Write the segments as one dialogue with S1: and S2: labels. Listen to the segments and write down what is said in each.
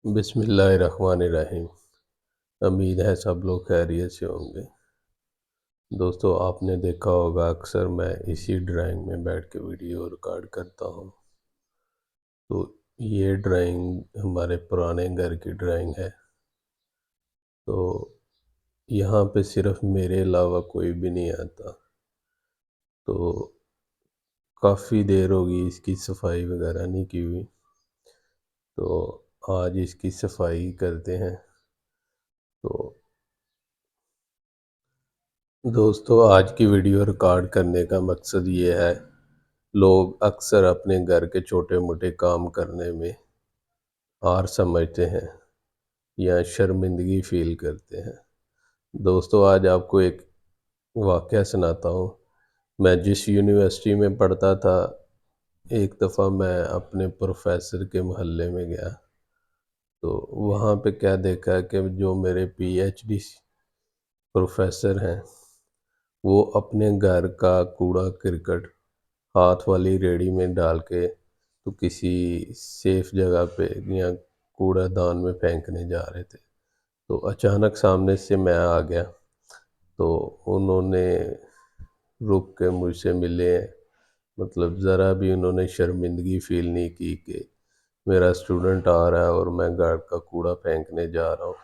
S1: बिस्मिल्लाहिर्रहमानिर्रहीम। उम्मीद है सब लोग खैरियत से होंगे। दोस्तों, आपने देखा होगा अक्सर मैं इसी ड्राइंग में बैठ के वीडियो रिकॉर्ड करता हूँ। तो ये ड्राइंग हमारे पुराने घर की ड्राइंग है। तो यहाँ पे सिर्फ मेरे अलावा कोई भी नहीं आता। तो काफ़ी देर होगी इसकी सफाई वगैरह नहीं की हुई। तो आज इसकी सफाई करते हैं। तो दोस्तों, आज की वीडियो रिकॉर्ड करने का मकसद ये है, लोग अक्सर अपने घर के छोटे मोटे काम करने में हार समझते हैं या शर्मिंदगी फ़ील करते हैं। दोस्तों, आज आपको एक वाक़या सुनाता हूँ। मैं जिस यूनिवर्सिटी में पढ़ता था, एक दफ़ा मैं अपने प्रोफ़ेसर के मोहल्ले में गया। तो वहाँ पे क्या देखा कि जो मेरे पीएचडी प्रोफ़ेसर हैं, वो अपने घर का कूड़ा करकट हाथ वाली रेड़ी में डाल के तो किसी सेफ जगह पे या कूड़ादान में फेंकने जा रहे थे। तो अचानक सामने से मैं आ गया। तो उन्होंने रुक के मुझसे मिले। मतलब ज़रा भी उन्होंने शर्मिंदगी फ़ील नहीं की कि मेरा स्टूडेंट आ रहा है और मैं घर का कूड़ा फेंकने जा रहा हूँ।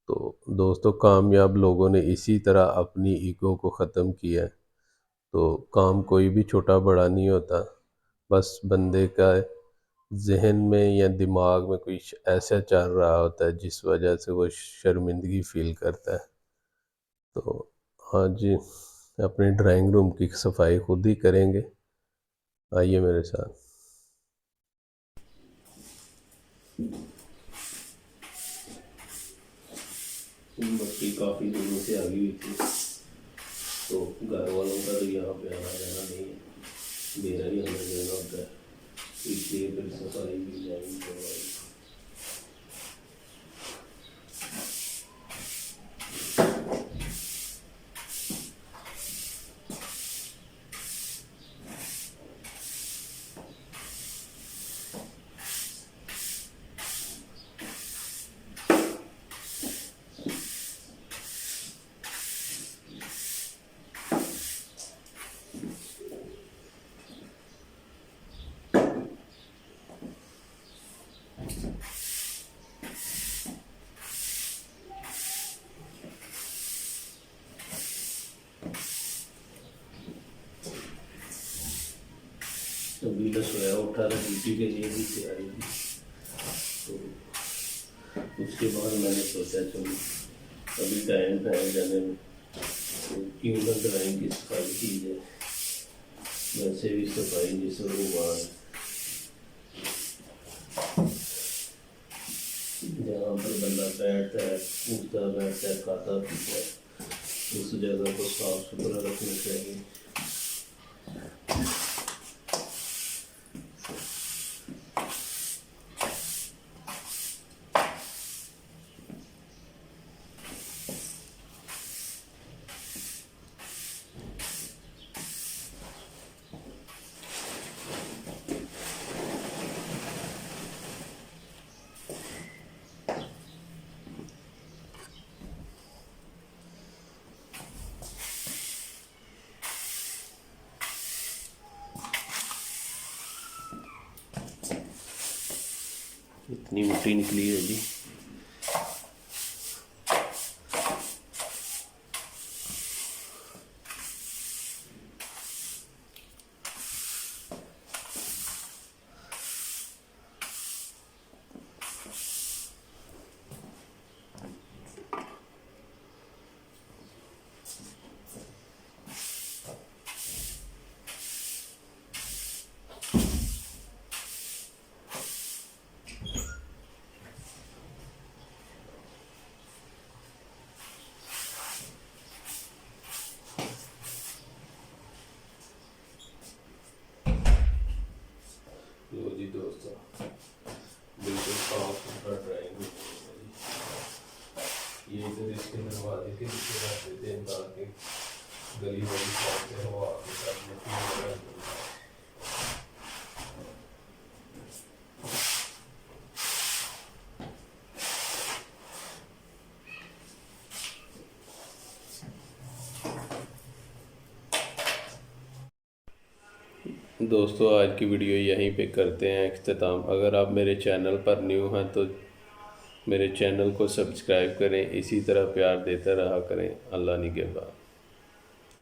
S1: तो दोस्तों, कामयाब लोगों ने इसी तरह अपनी ईगो को ख़त्म किया है। तो काम कोई भी छोटा बड़ा नहीं होता, बस बंदे का ज़हन में या दिमाग में कुछ ऐसा चल रहा होता है जिस वजह से वो शर्मिंदगी फ़ील करता है। तो आज अपने ड्राइंग रूम की सफाई खुद ही करेंगे। आइए मेरे साथ। मट्टी काफ़ी दिनों से आई हुई थी। तो घर वालों का तो यहाँ पे आना जाना नहीं है, मेरा ही आना जाना होता है, इसलिए फिर सफाई भी जाएगी करवाई। अभी तो सोया उठा था, ड्यूटी के लिए भी तैयारी थी। तो उसके बाद मैंने सोचा चलो अभी टाइम है जाने में, तो क्यों ना ड्राइंग की सफाई की जाए। वैसे भी सफाई जिस वहाँ जहाँ पर बंदा बैठता है, उठता बैठता है, खाता पीता है, उस जगह को साफ सुथरा रखना चाहिए। इतनी मिट्टी निकली है जी। लो जी दोस्तों, बिल्कुल साफ सुथरा ड्राइंग। ये इधर इसके दरवाजे के नीचे रख देते हैं ताकि गली वाली साइड से हवा के साथ मिट्टी वगैरह नहीं जाए। दोस्तों आज की वीडियो यहीं पे करते हैं इख्तिताम। अगर आप मेरे चैनल पर न्यू हैं तो मेरे चैनल को सब्सक्राइब करें, इसी तरह प्यार देते रहा करें। अल्लाह निगहबान।